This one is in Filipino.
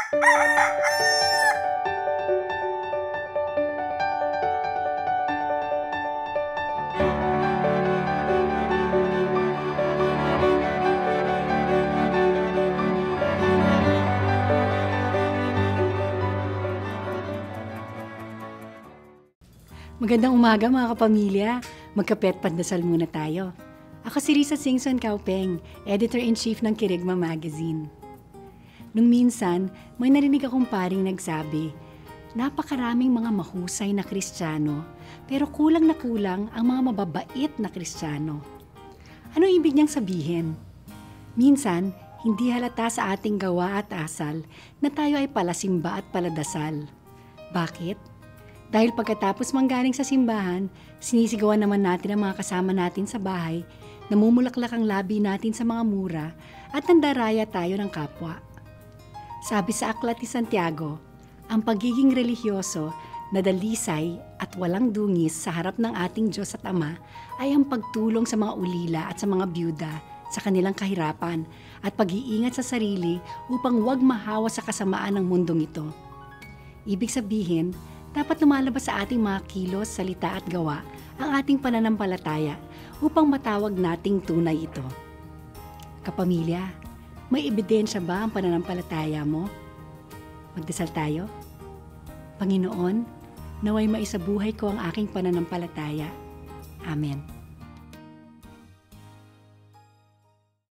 Magandang umaga mga kapamilya. Magkape at pandasal muna tayo. Ako si Risa Singson Kaupeng, Editor-in-Chief ng Kirigma Magazine. Nung minsan, may narinig akong paring nagsabi, napakaraming mga mahusay na Kristiyano, pero kulang na kulang ang mga mababait na Kristiyano. Ano ibig niyang sabihin? Minsan, hindi halata sa ating gawa at asal na tayo ay palasimba at paladasal. Bakit? Dahil pagkatapos manggaling sa simbahan, sinisigawan naman natin ang mga kasama natin sa bahay, namumulaklak ang labi natin sa mga mura, at nandaraya tayo ng kapwa. Sabi sa Aklat ni Santiago, ang pagiging relihiyoso na dalisay at walang dungis sa harap ng ating Diyos at Ama ay ang pagtulong sa mga ulila at sa mga byuda sa kanilang kahirapan at pag-iingat sa sarili upang huwag mahawa sa kasamaan ng mundong ito. Ibig sabihin, dapat lumalabas sa ating mga kilos, salita at gawa ang ating pananampalataya upang matawag nating tunay ito. Kapamilya, may ebidensya ba ang pananampalataya mo? Magdasal tayo. Panginoon, naway maisabuhay ko ang aking pananampalataya. Amen.